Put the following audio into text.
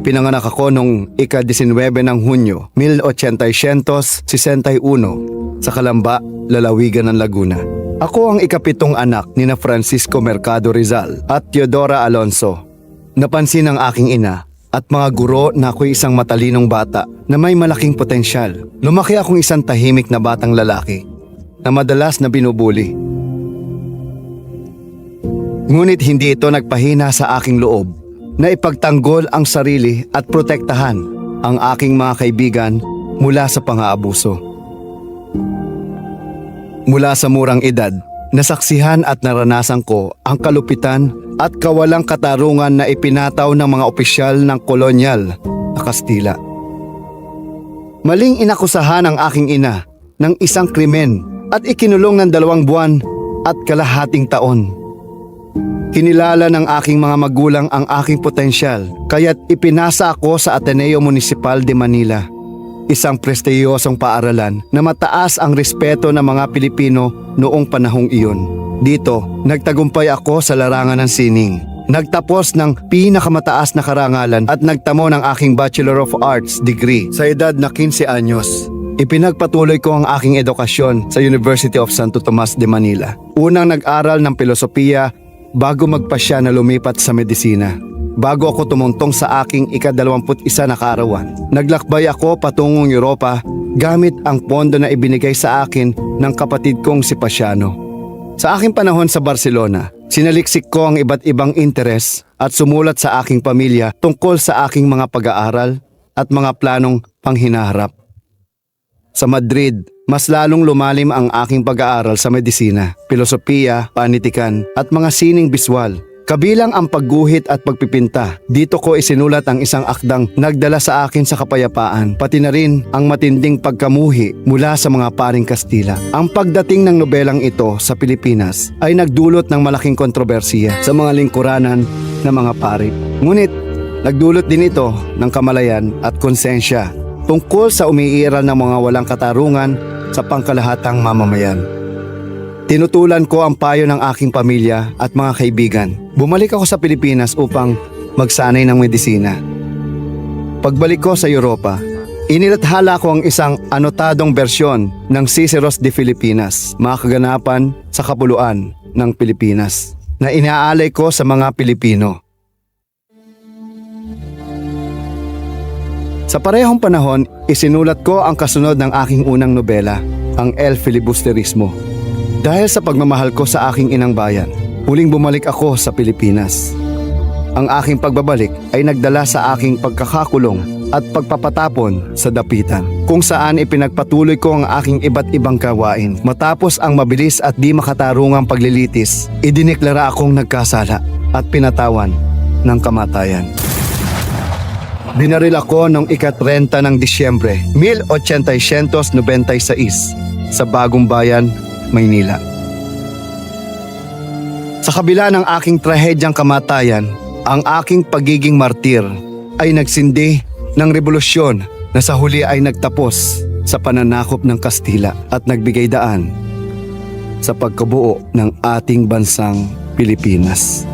Ipinanganak ako noong ika-19 ng Hunyo, 1861 sa Calamba, lalawigan ng Laguna. Ako ang ika-7 anak ni na Francisco Mercado Rizal at Teodora Alonso. Napansin ng aking ina at mga guro na ako'y isang matalinong bata na may malaking potensyal. Lumaki akong isang tahimik na batang lalaki na madalas na binubuli. Ngunit hindi ito nagpahina sa aking loob na ipagtanggol ang sarili at protektahan ang aking mga kaibigan mula sa pang-aabuso. Mula sa murang edad, nasaksihan at naranasan ko ang kalupitan at kawalang katarungan na ipinataw ng mga opisyal ng kolonyal na Kastila. Maling inakusahan ang aking ina ng isang krimen at ikinulong ng 2 buwan at kalahating taon. Kinilala ng aking mga magulang ang aking potensyal, kaya't ipinasa ako sa Ateneo Municipal de Manila, isang prestiyosong paaralan na mataas ang respeto ng mga Pilipino noong panahong iyon. Dito, nagtagumpay ako sa larangan ng sining. Nagtapos ng pinakamataas na karangalan at nagtamo ng aking Bachelor of Arts degree sa edad na 15 anyos. Ipinagpatuloy ko ang aking edukasyon sa University of Santo Tomas de Manila. Unang nag-aral ng filosofiya bago magpasya na lumipat sa medisina. Bago ako tumuntong sa aking ika-21 na kaarawan, naglakbay ako patungong Europa gamit ang pondo na ibinigay sa akin ng kapatid kong si Pasiano. Sa aking panahon sa Barcelona, sinaliksik ko ang iba't ibang interes at sumulat sa aking pamilya tungkol sa aking mga pag-aaral at mga planong panghinaharap. Sa Madrid, mas lalong lumalim ang aking pag-aaral sa medisina, filosofiya, panitikan at mga sining biswal. Kabilang ang pagguhit at pagpipinta. Dito ko isinulat ang isang akdang nagdala sa akin sa kapayapaan, pati na rin ang matinding pagkamuhi mula sa mga paring Kastila. Ang pagdating ng nobelang ito sa Pilipinas ay nagdulot ng malaking kontrobersiya sa mga lingkuranan ng mga pari. Ngunit nagdulot din ito ng kamalayan at konsensya tungkol sa umiiral ng mga walang katarungan sa pangkalahatang mamamayan. Tinutulan ko ang payo ng aking pamilya at mga kaibigan. Bumalik ako sa Pilipinas upang magsanay ng medisina. Pagbalik ko sa Europa, inilathala ko ang isang anotadong bersyon ng Cicero's de Filipinas, mga kaganapan sa kapuluan ng Pilipinas, na inaalay ko sa mga Pilipino. Sa parehong panahon, isinulat ko ang kasunod ng aking unang nobela, ang El Filibusterismo. Dahil sa pagmamahal ko sa aking inang bayan, huling bumalik ako sa Pilipinas. Ang aking pagbabalik ay nagdala sa aking pagkakakulong at pagpapatapon sa dapitan, kung saan ipinagpatuloy ko ang aking iba't ibang gawain. Matapos ang mabilis at di makatarungang paglilitis, idineklara akong nagkasala at pinatawan ng kamatayan. Binaril ako noong ika-30 ng Disyembre, 1896 sa Bagong Bayan, Maynila. Sa kabila ng aking trahedyang kamatayan, ang aking pagiging martir ay nagsindi ng revolusyon na sa huli ay nagtapos sa pananakop ng Kastila at nagbigay daan sa pagkabuo ng ating bansang Pilipinas.